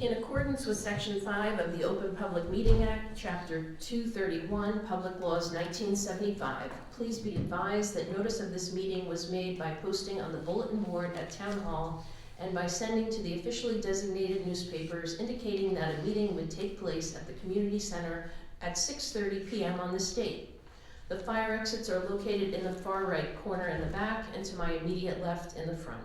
In accordance with Section 5 of the Open Public Meeting Act, Chapter 231, Public Laws 1975, please be advised that notice of this meeting was made by posting on the bulletin board at Town Hall and by sending to the officially designated newspapers indicating that a meeting would take place at the Community Center at 6:30 p.m. on this date. The fire exits are located in the far right corner in the back and to my immediate left in the front.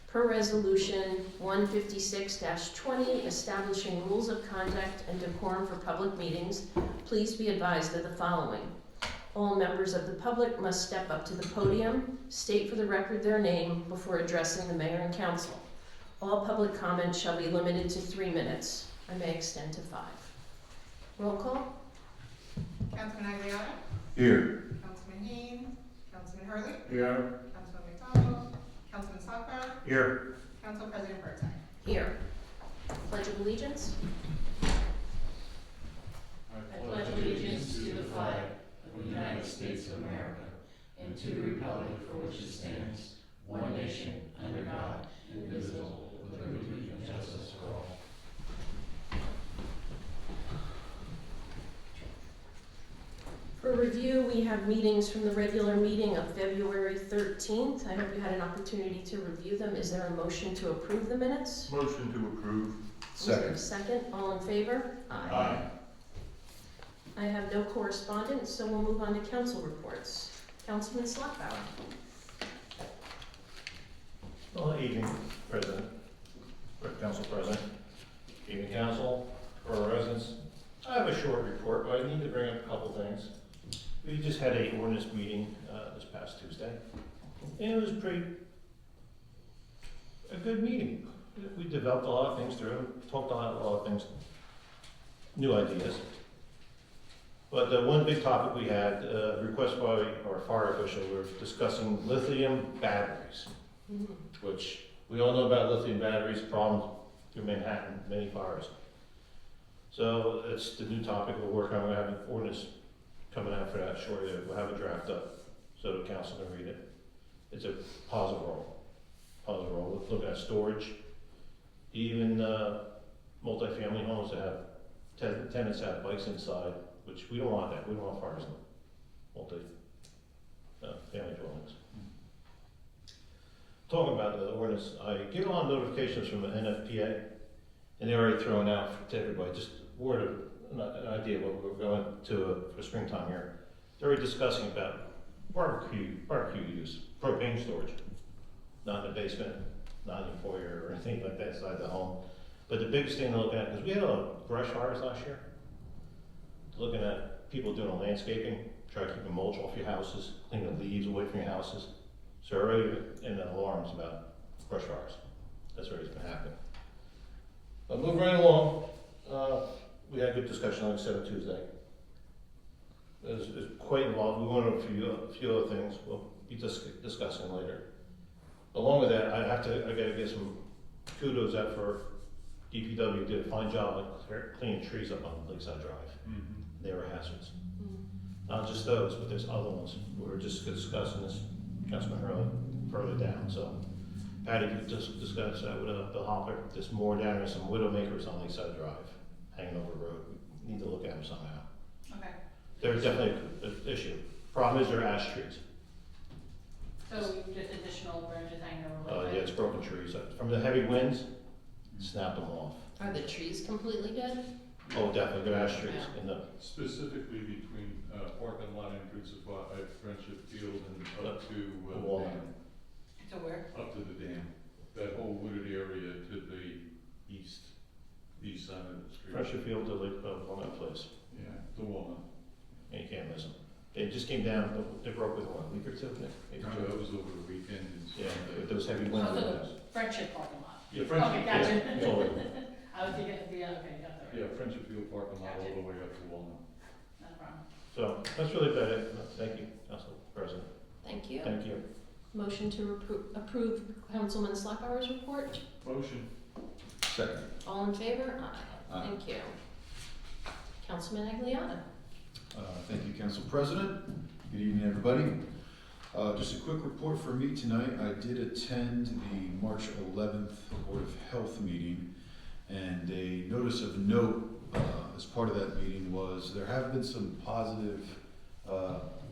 Per Resolution 156-20, establishing rules of conduct and decorum for public meetings, please be advised of the following. All members of the public must step up to the podium, state for the record their name before addressing the mayor and council. All public comments shall be limited to 3 minutes. I may extend to 5. Roll call. Councilman Agliata? Here. Councilman Haynes? Councilman Hurley? Here. Councilman McDonald? Councilman Slockbower? Here. Council President Burnside? Here. Pledge of Allegiance. I pledge allegiance to the flag of the United States of America and to the republic for which it stands, one nation, under God, indivisible, with liberty and justice for all. For review, we have meetings from the regular meeting of February 13th. I hope you had an opportunity to review them. Is there a motion to approve the minutes? Motion to approve. Is there a second? All in favor? Aye. I have no correspondence, so we'll move on to council reports. Councilman Slockbower. Well, evening, President, or Council President, evening council, borough residents. I have a short report, but I need to bring up a couple things. We just had a ordinance meeting this past Tuesday, and it was a good meeting. We developed a lot of things through, talked about a lot of things, new ideas. But the one big topic we had, request by our fire official, we were discussing lithium batteries, which we all know about lithium batteries, problems through Manhattan, many fires. So it's the new topic we're working on. We have an ordinance coming out for that shortly. We'll have a draft up so the council can read it. It's a positive role. Positive role. We're looking at storage, even multifamily homes that have tenants have bikes inside, which we don't want that. We don't want fires in multi-family dwellings. Talking about the ordinance, I get a lot of notifications from the NFPA, and they're already throwing out to everybody just word of an idea of what we're going to for springtime here. They're already discussing about barbecue use, propane storage, not in the basement, not in the foyer or anything like that inside the home. But the biggest thing to look at, because we had a lot of brush fires last year, looking at people doing landscaping, try to keep the mulch off your houses, clean the leaves away from your houses. So already in the alarms about brush fires. That's already been happening. But moving right along, we had a good discussion, like I said, on Tuesday. It's quite involved. We went over a few other things we'll be discussing later. Along with that, I gotta get some kudos out for DPW. Did a fine job of cleaning trees up on Lakeside Drive. Mm-hmm. They were hazards. Mm-hmm. Not just those, but there's other ones. We were just discussing this, Councilman Hurley, further down. So Patty could just discuss that with Bill Hopper. There's more down there, some widowmakers on Lakeside Drive, hanging over the road. We need to look at them somehow. Okay. There's definitely an issue. Problem is they're ash trees. So just additional branches hanging over? Yeah, it's broken trees. From the heavy winds, snapped them off. Are the trees completely dead? Oh, definitely, they're ash trees. In the, Specifically between parking lot entrance at Friendship Field and up to the Walnut. dam. To where? Up to the dam. That whole wooded area to the east side of the street. Friendship Field to like Walnut Place. Yeah, the Walnut. And you can't miss them. They just came down, they broke within a week or two. Maybe No, two. that was over the weekend. And Yeah, with those heavy winds. Oh, so the Friendship parking lot? Yeah, Friendship. Okay, gotcha. Yeah, totally. I was thinking, yeah, okay, got that right. Yeah, Friendship Field parking lot all the way up to Walnut. No problem. So that's really about it. Thank you, Council President. Thank you. Thank you. Motion to approve Councilman Slockbower's report. Motion. Second. All in favor? Aye. Aye. Thank you. Councilman Agliata. Thank you, Council President. Good evening, everybody. Just a quick report for me tonight. I did attend the March 11th Board of Health meeting, And a notice of note as part of that meeting was there have been some positive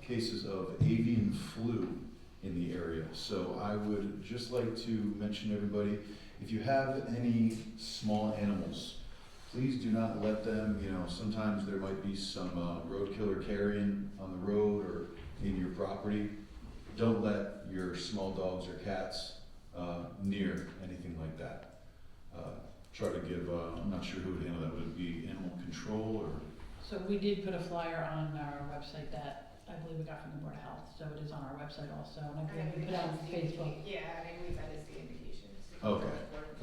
cases of avian flu in the area. So I would just like to mention to everybody, if you have any small animals, please do not let them, sometimes there might be some roadkill or carrion on the road or in your property. Don't let your small dogs or cats near anything like that. Try to give, I'm not sure who would handle that, would it be animal control or? So we did put a flyer on our website that I believe we got from the Board of Health, so it is on our website also, and I believe we put it on Facebook. Yeah, we've had the indications. Okay,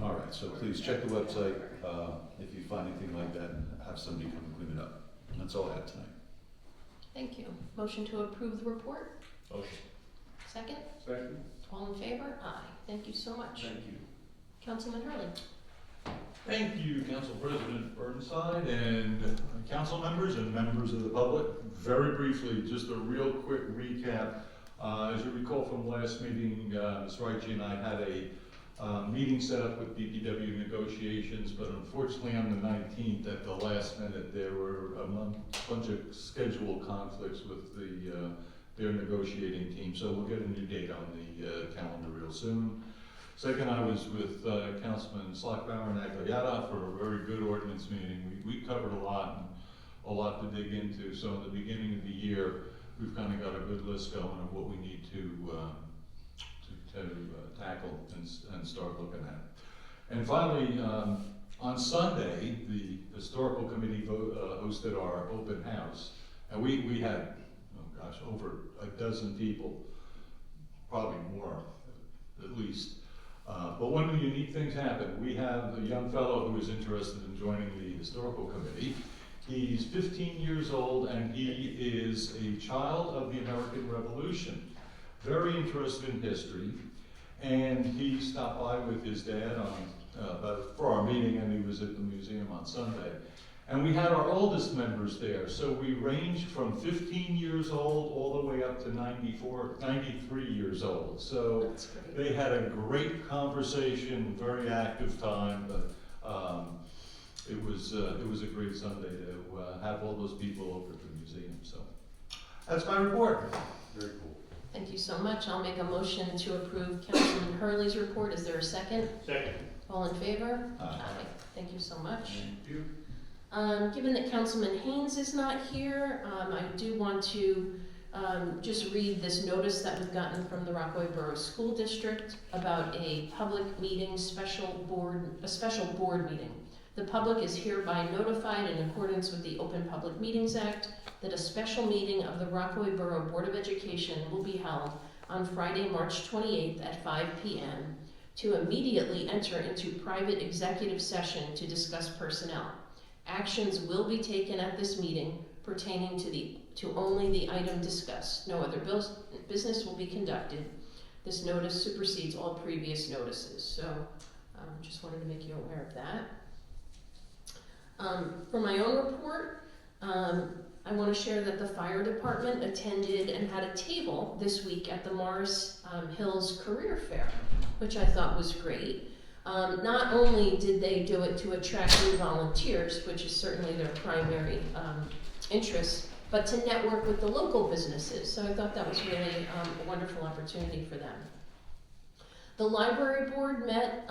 all right, so please check the website if you find anything like that and have somebody come and clean it up. That's all I have tonight. Thank you. Motion to approve the report? Motion. Second? Second? All in favor? Aye. Thank you so much. Thank you. Councilman Hurley. Thank you, Council President Burnside and council members and members of the public. Very briefly, just a real quick recap. As you recall from last meeting, Ms. Reiche and I had a meeting set up with DPW negotiations, but unfortunately on the 19th at the last minute, there were a bunch of schedule conflicts with their negotiating team. So we'll get a new date on the calendar real soon. Second, I was with Councilman Slockbower and Agliata for a very good ordinance meeting. We covered a lot to dig into. So at the beginning of the year, we've kind of got a good list going of what we need to tackle and start looking at. And finally, on Sunday, the Historical Committee hosted our open house. And we had, over a dozen people, probably more at least. But one of the unique things happened. We have a young fellow who is interested in joining the Historical Committee. He's 15 years old and he is a child of the American Revolution. Very interested in history. And he stopped by with his dad for our meeting, and he was at the museum on Sunday. And we had our oldest members there. So we ranged from 15 years old all the way up to 93 years old. So they had a great conversation, very active time, but it was a great Sunday to have all those people over at the museum. So that's my report. Very cool. Thank you so much. I'll make a motion to approve Councilman Hurley's report. Is there a second? Second. All in favor? Aye. Thank you so much. Thank you. Given that Councilman Haynes is not here, I do want to just read this notice that we've gotten from the Rockaway Borough School District about a public meeting, a special board meeting. The public is hereby notified in accordance with the Open Public Meetings Act that a special meeting of the Rockaway Borough Board of Education will be held on Friday, March 28th at 5 p.m. to immediately enter into private executive session to discuss personnel. Actions will be taken at this meeting pertaining to only the item discussed. No other business will be conducted. This notice supersedes all previous notices. So just wanted to make you aware of that. For my own report, I want to share that the fire department attended and had a table this week at the Morris Hills Career Fair, which I thought was great. Not only did they do it to attract new volunteers, which is certainly their primary interest, but to network with the local businesses. So I thought that was really a wonderful opportunity for them. The library board met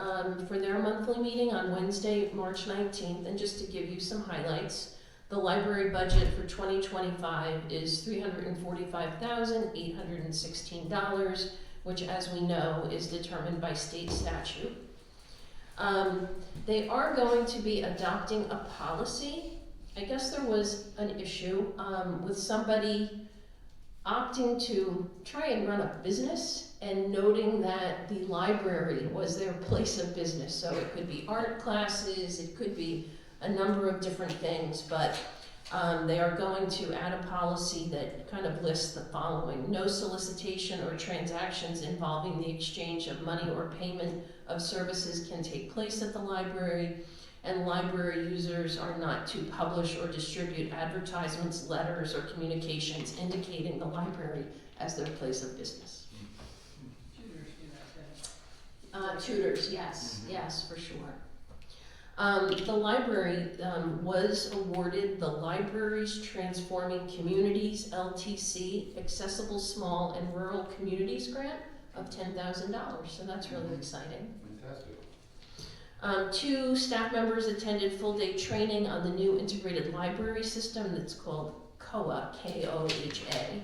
for their monthly meeting on Wednesday, March 19th, and just to give you some highlights, the library budget for 2025 is $345,816, which, as we know, is determined by state statute. They are going to be adopting a policy. I guess there was an issue with somebody opting to try and run a business and noting that the library was their place of business. So it could be art classes, it could be a number of different things, but they are going to add a policy that kind of lists the following: no solicitation or transactions involving the exchange of money or payment of services can take place at the library, and library users are not to publish or distribute advertisements, letters, or communications indicating the library as their place of business. Tutors do that, Tutors, yes, yes, for sure. The library was awarded the Libraries Transforming Communities LTC Accessible Small and Rural Communities Grant of $10,000, so that's really exciting. Fantastic. 2 staff members attended full-day training on the new integrated library system that's called KOHA, K-O-H-A,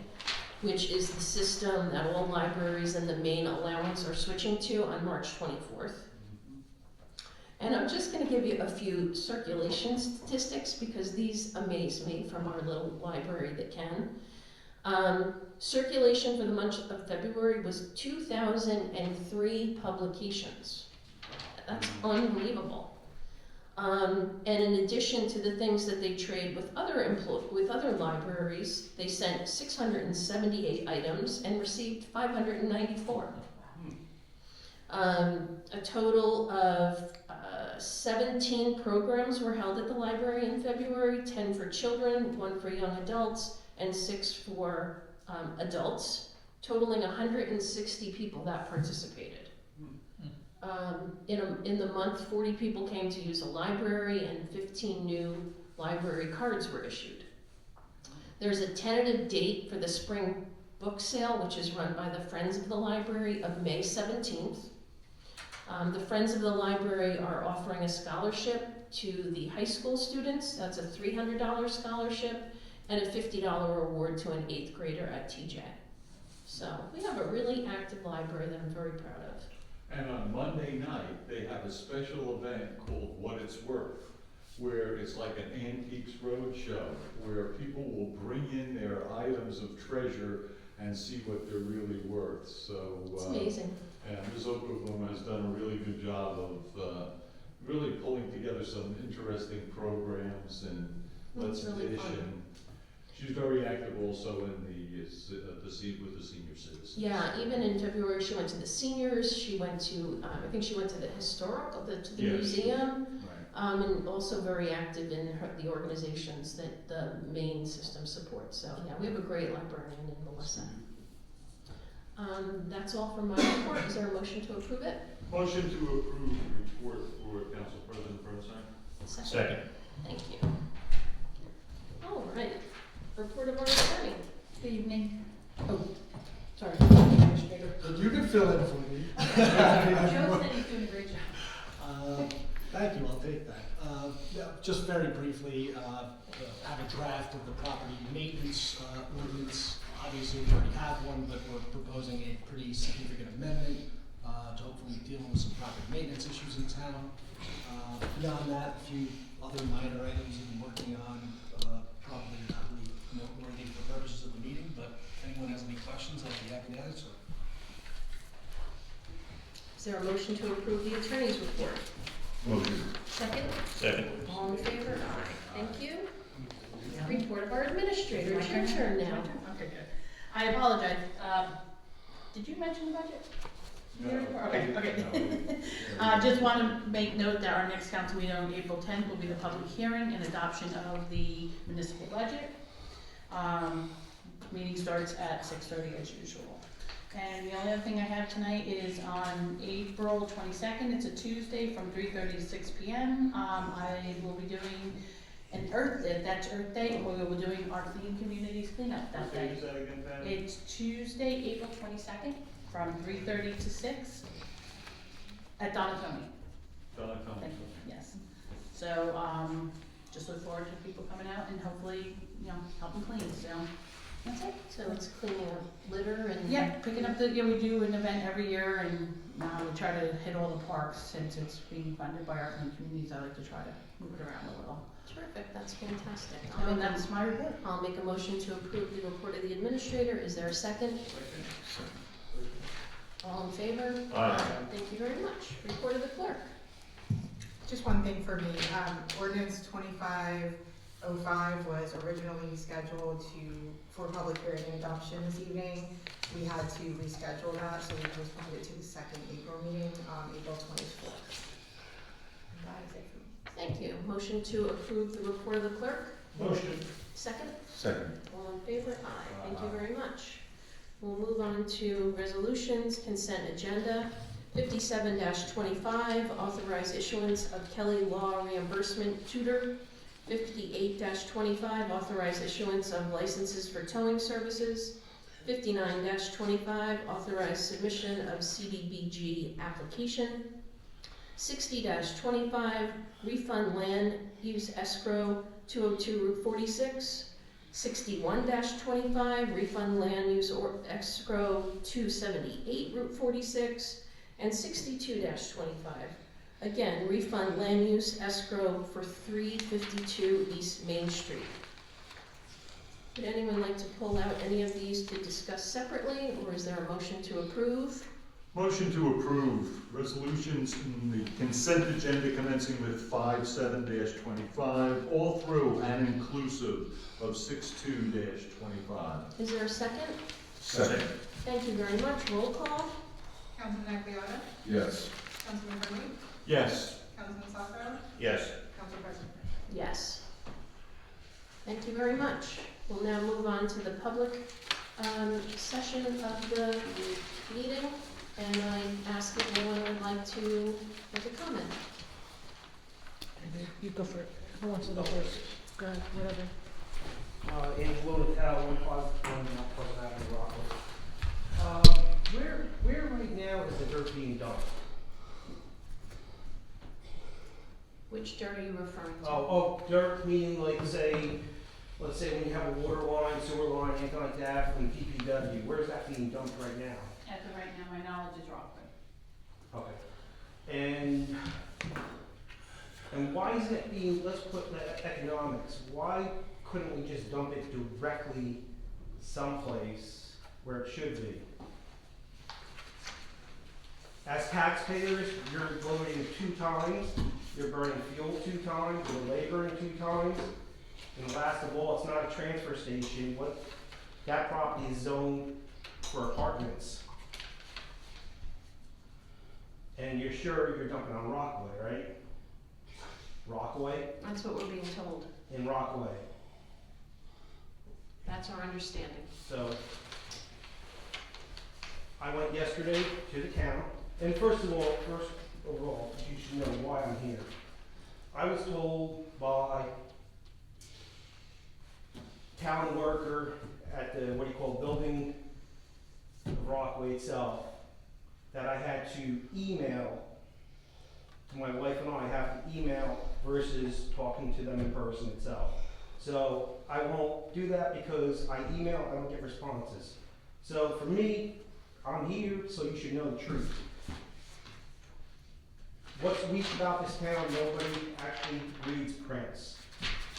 which is the system that all libraries in the main allowance are switching to on March 24th. And I'm just going to give you a few circulation statistics because these amaze me from our little library that can. Circulation for the month of February was 2,003 publications. That's unbelievable. And in addition to the things that they trade with other libraries, they sent 678 items and received 594. A total of 17 programs were held at the library in February, 10 for children, 1 for young adults, and 6 for adults, totaling 160 people that participated. In the month, 40 people came to use a library and 15 new library cards were issued. There's a tentative date for the spring book sale, which is run by the Friends of the Library, of May 17th. The Friends of the Library are offering a scholarship to the high school students. That's a $300 scholarship and a $50 reward to an 8th grader at TJ. So we have a really active library that I'm very proud of. And on Monday night, they have a special event called What It's Worth, where it's like an Antiques Roadshow, where people will bring in their items of treasure and see what they're really worth. So It's amazing. and Ms. Oklahoma has done a really good job of really pulling together some interesting programs and It's really legislation. fun. She's very active also in the seat with the senior citizens. Yeah, even in February, she went to the seniors, she went to, I think she went to the historical, to the Yes. museum, Right. and also very active in the organizations that the main system supports. So yeah, we have a great librarian in Melissa. That's all from my report. Is there a motion to approve it? Motion to approve report for Council President Burnside. Second. Thank you. All right, report of our attorney. Good evening. Oh, sorry. You can fill in for me. Joe said he's doing a great job. Thank you, I'll take that. Yeah, just very briefly, have a draft of the property maintenance ordinance. Obviously, we already have one, but we're proposing a pretty significant amendment to hopefully deal with some property maintenance issues in town. Beyond that, a few other minor items we've been working on, probably not really noteworthy for purposes of the meeting, but if anyone has any questions, I'll be happy to answer. Is there a motion to approve the attorney's report? Motion. Second? Second. All in favor? Aye. Thank you. Report of our administrator. It's your turn now. Okay, good. I apologize. Did you mention the budget? Okay. Just want to make note that our next council meeting on April 10th will be the public hearing and adoption of the municipal budget. Meeting starts at 6:30 as usual. And the only other thing I have tonight is on April 22nd, it's a Tuesday from 3:30 to 6 p.m. I will be doing an that's Earth Day, and we will be doing our Clean Communities cleanup that day. Say that again, Patty? It's Tuesday, April 22nd, from 3:30 to 6 at Donatoni. Thank you, yes. So, just look forward to people coming out and hopefully, helping clean, so that's it. So it's cleaning up litter and. Yeah, picking up we do an event every year, and we try to hit all the parks since it's being funded by our Clean Communities. I like to try to move it around a little. Terrific, that's fantastic. And that's my report. I'll make a motion to approve the report of the administrator. Is there a second? All in favor? Aye. Thank you very much. Report of the clerk. Just one thing for me, ordinance 2505 was originally scheduled for public hearing and adoption this evening. We had to reschedule that, so we postponed it to the second April meeting, April 24th. And that is it for me. Thank you. Motion to approve the report of the clerk. Motion. Second? Second. All in favor? Aye. Thank you very much. We'll move on to resolutions, consent agenda. 57-25, authorize issuance of Kelly Law Reimbursement Tutor. 58-25, authorize issuance of licenses for towing services. 59-25, authorize submission of CDBG application. 60-25, refund land use escrow 202 Route 46. 61-25, refund land use or escrow 278 Route 46. And 62-25, again, refund land use escrow for 352 East Main Street. Would anyone like to pull out any of these to discuss separately, or is there a motion to approve? Motion to approve resolutions in the consent agenda commencing with 57-25, all through and inclusive of 62-25. Is there a second? Second. Thank you very much. Roll call. Councilman Agliata, Yes. Councilman Hurley, Yes. Councilman Slockbower, Yes. Council President. Yes. Thank you very much. We'll now move on to the public session of the meeting, and I ask if anyone would like to make a comment. You go for it. Who wants to go first? Go ahead, whatever. Angelo Natal, 151 Mount Pleasant Avenue, Rockaway. Where right now is the dirt being dumped? Which dirt are you referring to? Dirt meaning like let's say when you have a water line, sewer line, anything like that from DPW, where's that being dumped right now? At the right now, my knowledge is Rockaway. Okay. And why isn't it being, let's put that economics, why couldn't we just dump it directly someplace where it should be? As taxpayers, you're voting 2 times, you're burning fuel 2 times, you're laboring 2 times, and last of all, it's not a transfer station. That property is zoned for apartments. And you're sure you're dumping on Rockaway, right? Rockaway? That's what we're being told. In Rockaway. That's our understanding. So, I went yesterday to the town, and first overall, you should know why I'm here. I was told by town worker at the, building of Rockaway itself, that I had to email, to my wife and I have to email versus talking to them in person itself. So I won't do that because I email, I don't get responses. So for me, I'm here so you should know the truth. What's weak about this town, nobody actually reads prints.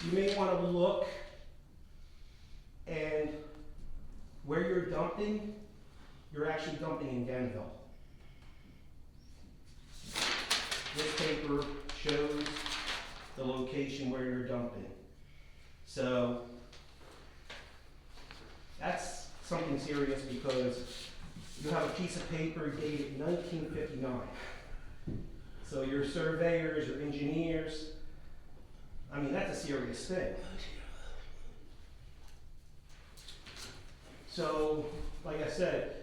You may want to look and where you're dumping, you're actually dumping in Denville. This paper shows the location where you're dumping. So that's something serious because you have a piece of paper dated 1959. So your surveyors, your engineers, I mean, that's a serious thing. So, like I said,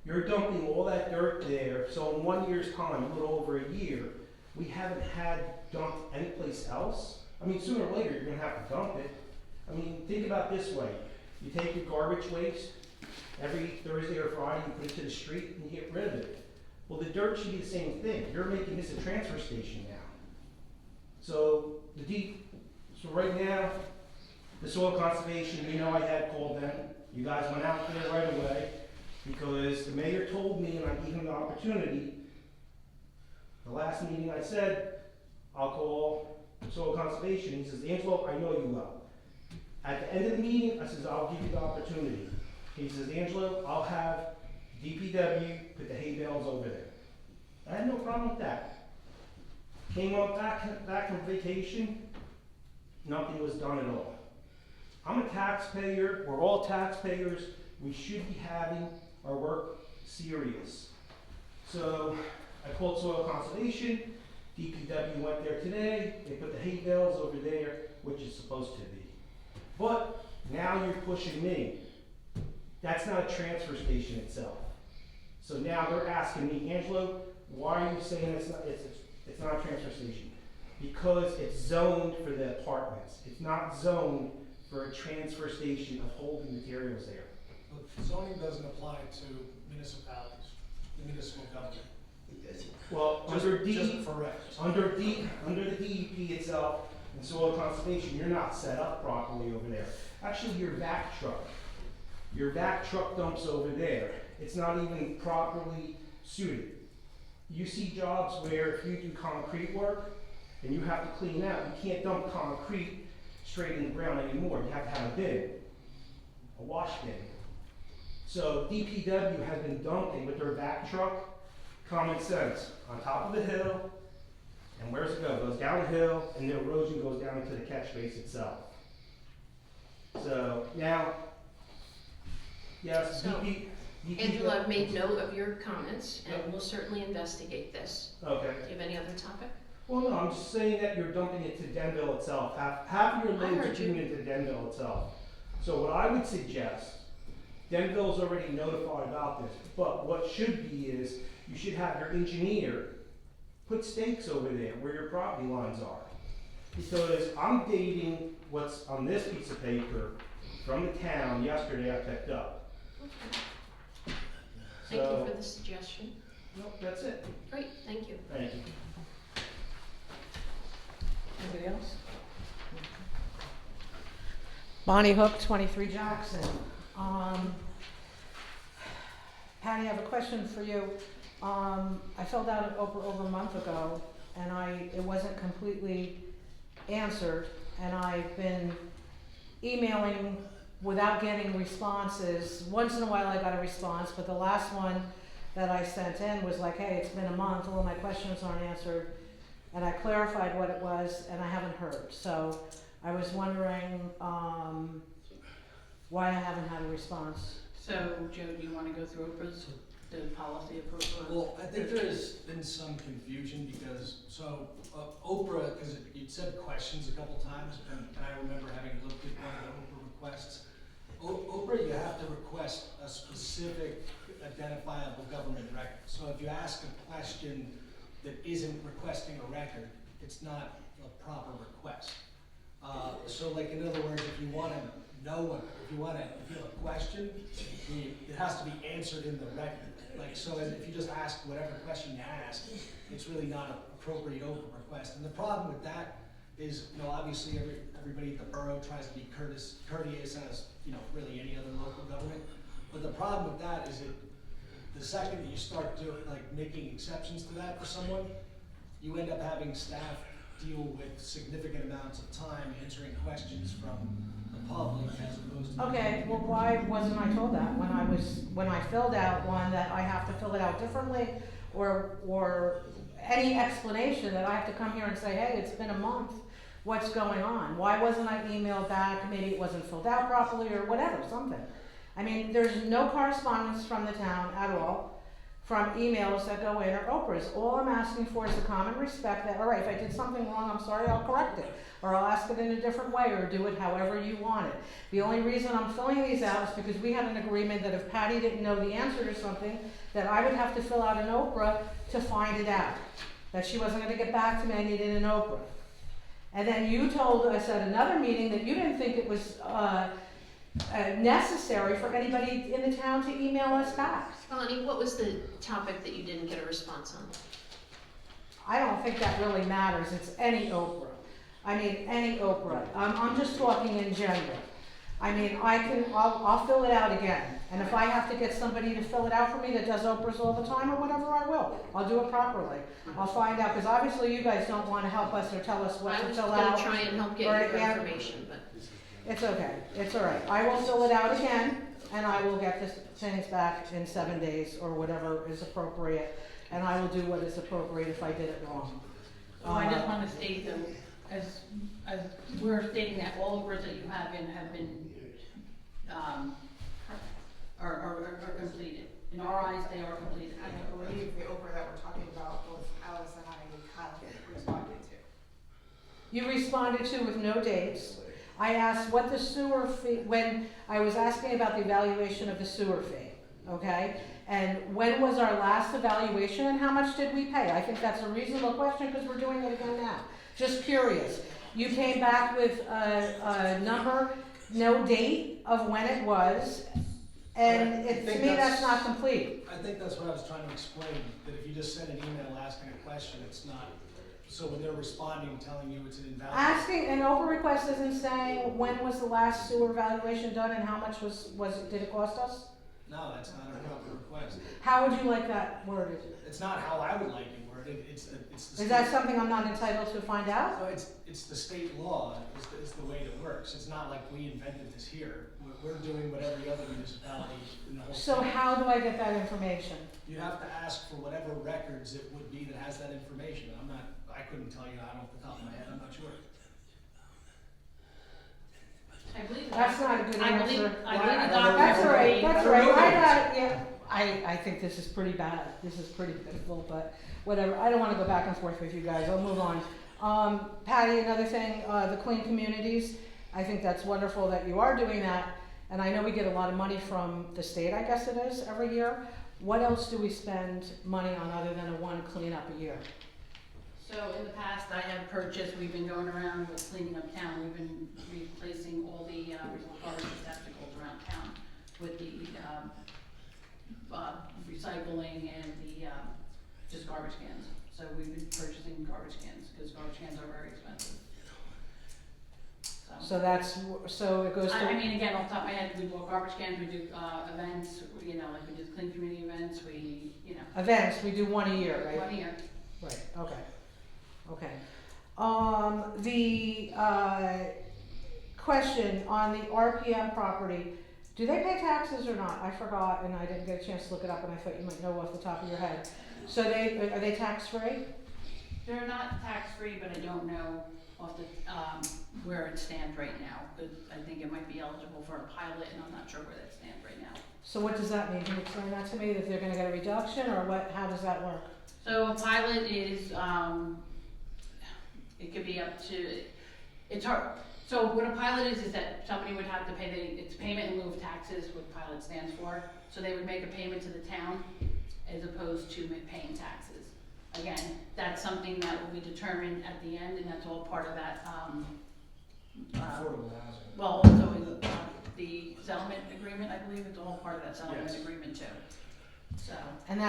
you're dumping all that dirt there, so in 1 year's time, a little over a year, we haven't had dumped anyplace else. I mean, sooner or later, you're gonna have to dump it. I mean, think about it this way. You take your garbage waste, every Thursday or Friday, you put it to the street and you get rid of it. Well, the dirt should be the same thing. You're making this a transfer station now. So, right now, the soil conservation, I had called them. You guys went out there right away because the mayor told me, and I gave him the opportunity. The last meeting I said, I'll call soil conservation. He says, Angelo, I know you will. At the end of the meeting, I says, I'll give you the opportunity. He says, Angelo, I'll have DPW put the hay bales over there. I had no problem with that. Came on back from vacation, nothing was done at all. I'm a taxpayer, we're all taxpayers, we should be having our work serious. So I called soil conservation, DPW went there today, they put the hay bales over there, which is supposed to be. But now you're pushing me. That's not a transfer station itself. So now they're asking me, Angelo, Why are you saying it's not a transfer station? Because it's zoned for the apartments. It's not zoned for a transfer station of holding materials there. But zoning doesn't apply to municipalities, the municipal government. Well, Just under for records. under the DEP itself and soil conservation, you're not set up properly over there. Actually, your vac truck dumps over there. It's not even properly suited. You see jobs where if you do concrete work and you have to clean out, you can't dump concrete straight in the ground anymore. You have to have a bin, a wash bin. So DPW has been dumping with their vac truck, common sense, on top of the hill, and where's it go? It goes down the hill, and the erosion goes down into the catch base itself. So now, yes, So, DPW. Angela, I've made note of your comments, and we'll certainly investigate this. Okay. Do you have any other topic? Well, no, I'm just saying that you're dumping it to Denville itself. Half of your I loads are heard you. coming into Denville itself. So what I would suggest, Denville's already notified about this, but what should be is, you should have your engineer put stakes over there where your property lines are. Because I'm dating what's on this piece of paper from the town yesterday I picked up. Thank you So, for the suggestion. nope, that's it. Great, thank you. Thank you. Anybody else? Bonnie Hook, 23 Jackson. Patty, I have a question for you. I filled out an OPRA over a month ago, and it wasn't completely answered, and I've been emailing without getting responses. Once in a while I got a response, but the last one that I sent in was like, hey, it's been a month, all my questions aren't answered, and I clarified what it was, and I haven't heard. So I was wondering why I haven't had a response. So, Joe, do you want to go through OPRA's, the policy of OPRA? Well, I think there has been some confusion because, OPRA, because you'd said questions a couple times, and I remember having looked at one of the OPRA requests. OPRA, you have to request a specific identifiable government record. So if you ask a question that isn't requesting a record, it's not a proper request. So like, in other words, if you want to know, if you have a question, it has to be answered in the record. Like, so if you just ask whatever question you ask, it's really not an appropriate open request. And the problem with that is, obviously everybody at the borough tries to be courteous as, really any other local government. But the problem with that is that the second that you start doing, making exceptions to that for someone, you end up having staff deal with significant amounts of time answering questions from the public as opposed to. Okay, well, why wasn't I told that when I filled out one that I have to fill it out differently, or any explanation that I have to come here and say, hey, it's been a month, what's going on? Why wasn't I emailed back? Maybe it wasn't filled out properly or whatever, something. I mean, there's no correspondence from the town at all, from emails that go in or OPRAs. All I'm asking for is the common respect that, all right, if I did something wrong, I'm sorry, I'll correct it. Or I'll ask it in a different way, or do it however you want it. The only reason I'm filling these out is because we had an agreement that if Patty didn't know the answer to something, that I would have to fill out an OPRA to find it out. That she wasn't gonna get back to me, I needed an OPRA. And then you told us at another meeting that you didn't think it was necessary for anybody in the town to email us back. Bonnie, what was the topic that you didn't get a response on? I don't think that really matters, it's any OPRA. I mean, any OPRA. I'm just talking in general. I mean, I'll fill it out again. And if I have to get somebody to fill it out for me that does OPRAs all the time or whatever, I will. I'll do it properly. I'll find out, because obviously you guys don't want to help us or tell us what I to was fill gonna out. try and help get or your again. information, but It's okay, it's all right. I will fill it out again, and I will get the things back in 7 days or whatever is appropriate. And I will do what is appropriate if I did it wrong. I just want to state them, as we're stating that all OPRAs that you have been, are completed. In our eyes, they are completed. I believe the OPRA that we're talking about, both Alice and I have responded to. You responded to with no dates. I asked what the sewer fee, when I was asking about the evaluation of the sewer fee, okay? And when was our last evaluation and how much did we pay? I think that's a reasonable question because we're doing it again now. Just curious. You came back with a number, no date of when it was, and to me that's not complete. I think that's what I was trying to explain, that if you just send an email asking a question, it's not, so when they're responding, telling you it's an invalid. Asking, an open request isn't saying when was the last sewer evaluation done and how much did it cost us? No, that's not an open request. How would you like that worded? It's not how I would like it worded, it's the Is that state- something I'm not entitled to find out? So it's the state law, is the way it works. It's not like we invented this here. We're doing what every other municipality in the whole state. So how do I get that information? You have to ask for whatever records it would be that has that information. I couldn't tell you that off the top of my head, I'm not sure. I believe That's not a good I believe, answer. I believe the That's document. That's all right, that's all I right, don't know I that. got, yeah, I think this is pretty bad, this is pretty pitiful, but whatever, I don't wanna go back and forth with you guys, I'll move on. Patty, another thing, the clean communities, I think that's wonderful that you are doing that, and I know we get a lot of money from the state, I guess it is, every year. What else do we spend money on other than one cleanup a year? So in the past, I have purchased, we've been going around with cleaning up town, we've been replacing all the garbage receptacles around town with the recycling and the just garbage cans. So we've been purchasing garbage cans, because garbage cans are very expensive. So it goes to. I mean, again, off the top of my head, we do garbage cans, we do events, you know, like we do clean community events, we, you know. Events, we do one a year, right? 1 year. Right, okay, okay. The question on the RPM property, do they pay taxes or not? I forgot and I didn't get a chance to look it up and I thought you might know off the top of your head. So are they tax-free? They're not tax-free, but I don't know off the, where it stands right now, because I think it might be eligible for a pilot, and I'm not sure where that stands right now. So what does that mean? Can you explain that to me, that they're gonna get a reduction, or what, how does that work? So a pilot is, it could be up to, it's hard. So what a pilot is that somebody would have to pay, it's payment in lieu of taxes, what pilot stands for. So they would make a payment to the town as opposed to paying taxes. Again, that's something that will be determined at the end, and that's all part of that, Affordable housing. well, also in the settlement agreement, I believe, it's all part of that settlement Yes. agreement too. So. And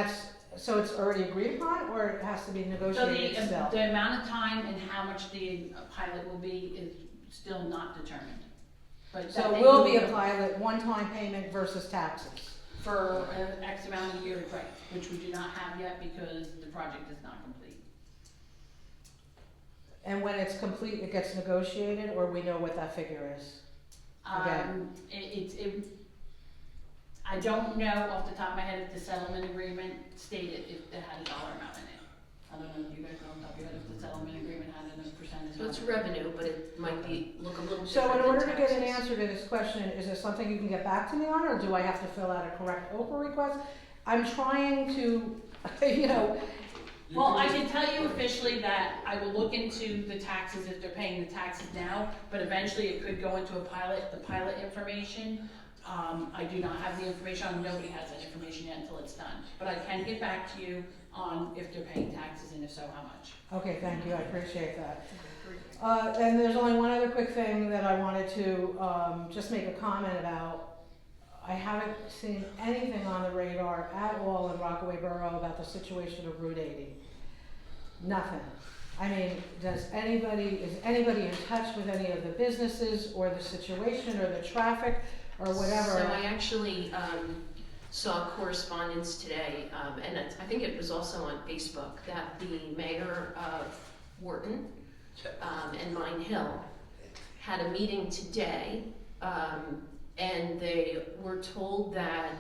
so it's already agreed upon, or it has to be So negotiated still? the amount of time and how much the pilot will be is still not determined. But So that it they will be a pilot, one-time payment versus taxes? for an X amount of years, right, which we do not have yet because the project is not complete. And when it's complete, it gets negotiated, or we know what that figure is? Again. I don't know off the top of my head if the settlement agreement stated if it had a dollar amount in it. I don't know if you guys know off the top of your head if the settlement agreement had a percentage. So it's revenue, but it might be, look a little different So in than order to get an taxes. answer to this question, is there something you can get back to me on, or do I have to fill out a correct OPRA request? I'm trying to, you know, Well, I can tell you officially that I will look into the taxes if they're paying the taxes now, but eventually it could go into a pilot, the pilot information. I do not have the information on, nobody has that information yet until it's done. But I can get back to you on if they're paying taxes and if so, how much. okay, thank you, I appreciate that. And there's only one other quick thing that I wanted to just make a comment about. I haven't seen anything on the radar at all in Rockaway Borough about the situation of Route 80. Nothing. I mean, is anybody in touch with any of the businesses or the situation or the traffic or whatever? So I actually saw correspondence today, and I think it was also on Facebook, that the mayor of Wharton and Mine Hill had a meeting today, and they were told that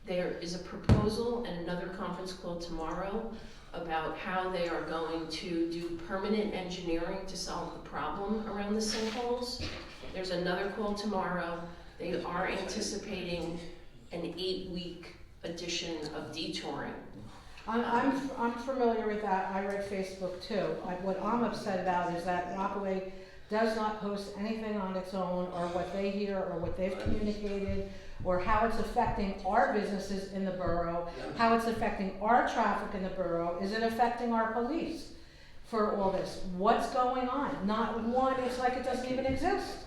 there is a proposal and another conference call tomorrow about how they are going to do permanent engineering to solve the problem around the sinkholes. There's another call tomorrow. They are anticipating an 8-week edition of detouring. I'm familiar with that. I read Facebook too. What I'm upset about is that Rockaway does not post anything on its own, or what they hear or what they've communicated or how it's affecting our businesses in the borough, how it's affecting our traffic in the borough, is it affecting our police for all this? What's going on? Not one, it's like it doesn't even exist.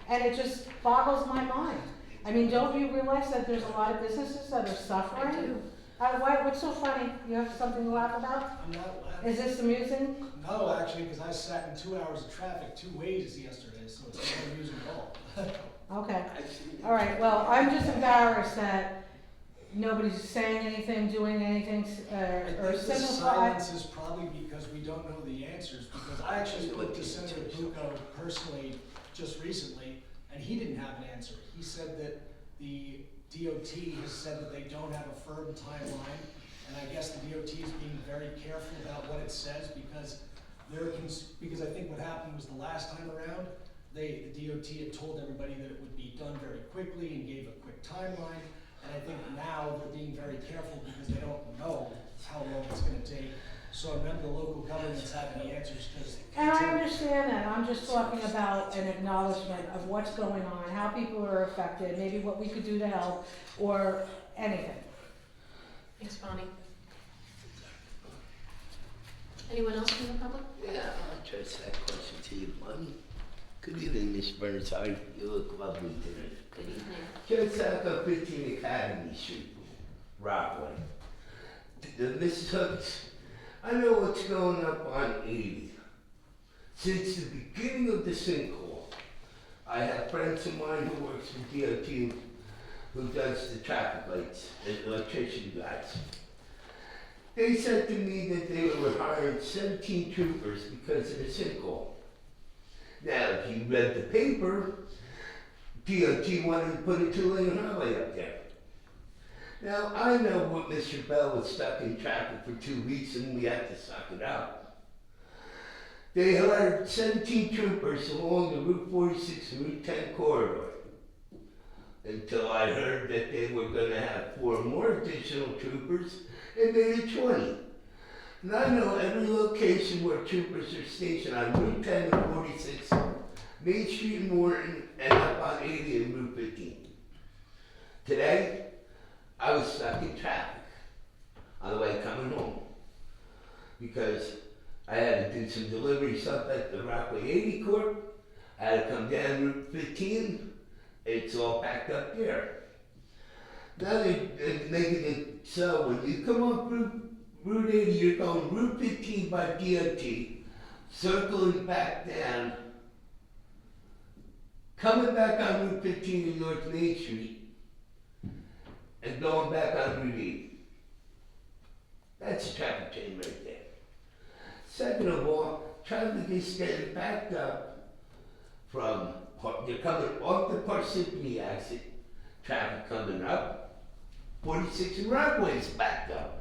And it just boggles my mind. I mean, don't you realize that there's a lot of businesses that are suffering? I do. What's so funny? You have something to laugh about? I'm not laughing. Is this amusing? No, actually, because I sat in 2 hours of traffic 2 ways yesterday, so it's not amusing at all. Okay. All right, well, I'm just embarrassed that nobody's saying anything, doing anything, I or think the simplify. silence is probably because we don't know the answers, because I actually spoke to Senator Bucco personally just recently, and he didn't have an answer. He said that the DOT has said that they don't have a firm timeline, and I guess the DOT is being very careful about what it says, because because I think what happened was the last time around, the DOT had told everybody that it would be done very quickly and gave a quick timeline, and I think now they're being very careful because they don't know how long it's gonna take. So none of the local governments have any answers, because. And I understand that, I'm just talking about an acknowledgement of what's going on, how people are affected, maybe what we could do to help, or anything. Thanks, Bonnie. Anyone else from the public? Yeah, I'll address that question to you, Bonnie. Good evening, Miss Burnside. You look lovely today. Good evening. Just out of 15 Academy Street, Rockaway. Mrs. Hooks, I know what's going up on 80. Since the beginning of the sinkhole, I have friends of mine who works for DOT who does the traffic lights, the electrician guys. They said to me that they were hiring 17 troopers because of the sinkhole. Now, if you read the paper, DOT wanted to put a 2-lane highway up there. Now, I know what Mr. Bell was stuck in traffic for 2 weeks and we had to suck it up. They hired 17 troopers along the Route 46 and Route 10 corridor, until I heard that they were going to have 4 more additional troopers and made it 20. And I know every location where troopers are stationed on Route 10 and 46, Main Street and Morton, and up on 80 and Route 15. Today, I was stuck in traffic on the way coming home because I had to do some delivery stuff at the Rockaway 80 court. I had to come down Route 15. It's all packed up there. Now they're making it so when you come off Route 80, you're going Route 15 by DOT, circling back down, coming back on Route 15 in North Main Street, and going back on Route 80. That's a traffic chain right there. Second of all, traffic is getting backed up from, you're coming off the Parsippany exit, traffic coming up, 46 and Rockaway is backed up.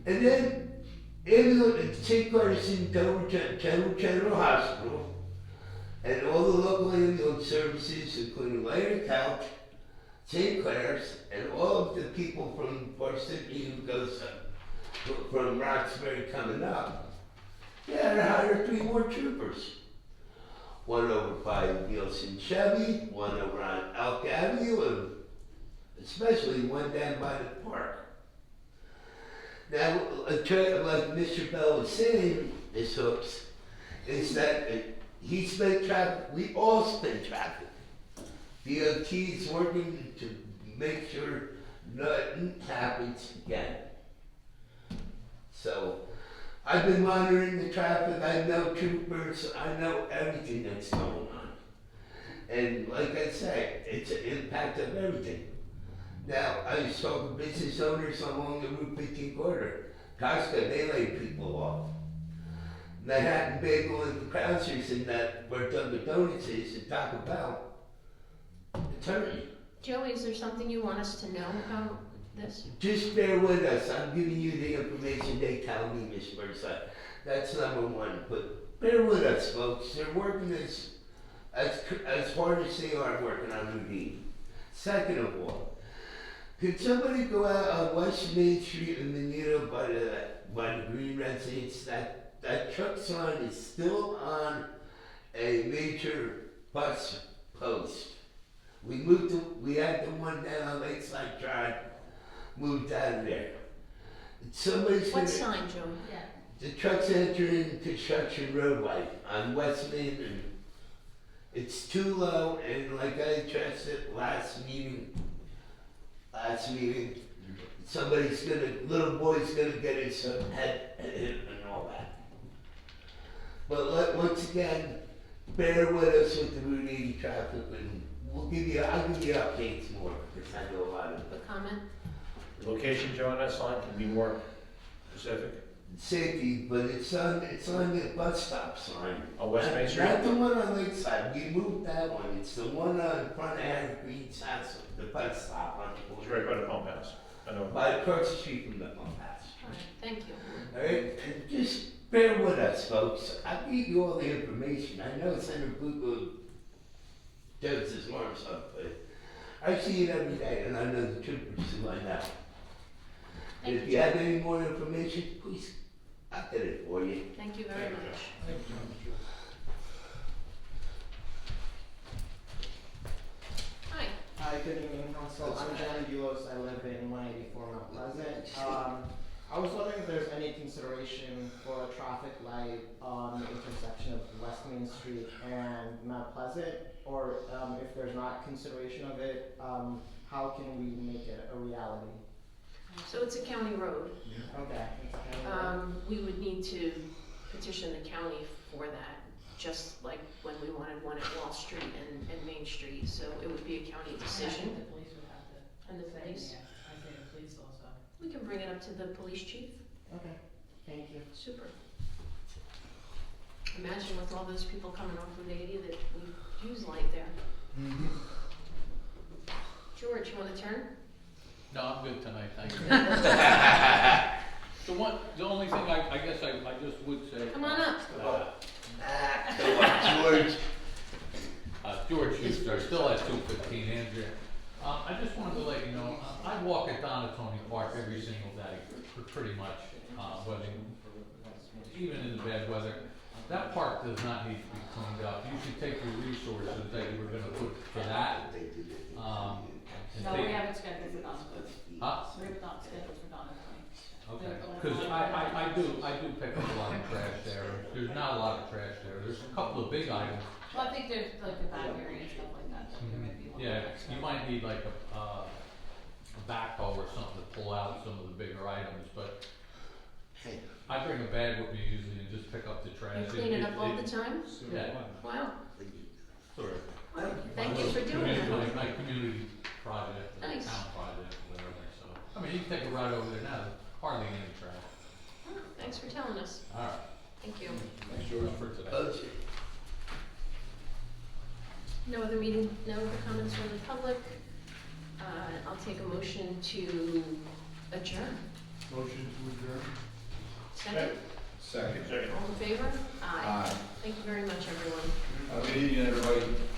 And then, ambulance in Dover General Hospital, and all the local ambulance services, including Laird Couch, St. Clair's, and all of the people from Parsippany who goes from Roxbury coming up, they had to hire 3 more troopers. One over by Nielsen Chevy, one over on Elk Avenue, and especially one down by the park. Now, like Mr. Bell was saying, Ms. Hooks, is that he spent traffic, we all spend traffic. DOT is working to make sure nothing happens again. So, I've been monitoring the traffic, I know troopers, I know everything that's going on. And like I said, it's an impact of everything. Now, I was talking to business owners along the Route 15 corridor. Costco, they laid people off. Manhattan Bagel and the Krausers and that where Dunkin' Donuts is and Taco Bell. Attorney. Joey, is there something you want us to know about this? Just bear with us. I'm giving you the information they tell me, Ms. Burnside. That's number one. But bear with us, folks. They're working as hard as they are working on routine. Second of all, could somebody go out on West Main Street in Manito by the Green Residence? That truck sign is still on a major bus post We had the one down on Lakeside Drive, moved out of there. Somebody's What gonna, sign, Joe? Yeah. the trucks entering construction roadway on West Main, and it's too low, and like I addressed it last meeting, little boy's gonna get his head hit and all that. But once again, bear with us with the Route 80 traffic, and I'll give you updates more, because I know a lot of A comment? Location, Joe, on that sign can be more specific. safety, but it's on the bus stop sign. On West Main Street? Not the one on Lakeside, we moved that one, it's the one on front of Harry Green's house, the bus stop on the It's corner. right by the pump house. I know. Across the street from the pump house. All right, thank you. Alright, and just bear with us, folks, I gave you all the information, I know Senator Bucco does his arms up, but I see it every day, and I know the troopers who I know. And if you have any more information, please, I'll get it for you. Thank you very much. Hi. Hi, good evening, Council. I'm John Bulos. I live in 184 Mount Pleasant. I was wondering if there's any consideration for a traffic light on the intersection of West Main Street and Mount Pleasant, or if there's not consideration of it, how can we make it a reality? So it's a county road. Okay. We would need to petition the county for that, just like when we wanted one at Wall Street and Main Street, so it would be a county decision. The police would have to. And the police? I say the police also. We can bring it up to the police chief. Okay, thank you. Super. Imagine with all those people coming off Route 80 that we use light there. George, you want to turn? No, I'm good tonight, thank you. The only thing I guess I just would say. Come on up. Come on, George. George Schuster, still at 215 Andrea. I just wanted to let you know, I walk at Donatoni Park every single day, pretty much, whether, even in the bad weather. That park does not need to be cleaned up. You should take your resources that you were gonna put for that. No, we haven't scheduled for Donatoni. Huh? We have not scheduled for Donatoni. Okay, because I do pick up a lot of trash there. There's not a lot of trash there. There's a couple of big items. Well, I think there's like the back area and stuff like that, so there might be a little. Yeah, you might need like a backhoe or something to pull out some of the bigger items, but I bring a bag with me usually and just pick up the trash. You clean it up all the time? Yeah. Wow. Sort of. Thank you for doing that. My community project, the Nice. town project, whatever, so. I mean, you can take a ride over there now, there's hardly any trash. Oh, thanks for telling us. All right. Thank you. Thanks, George, for today. No other comments from the public. I'll take a motion to adjourn. Motion to adjourn? Second? Second. All in favor? Aye. Thank you very much, everyone. Good evening, everybody.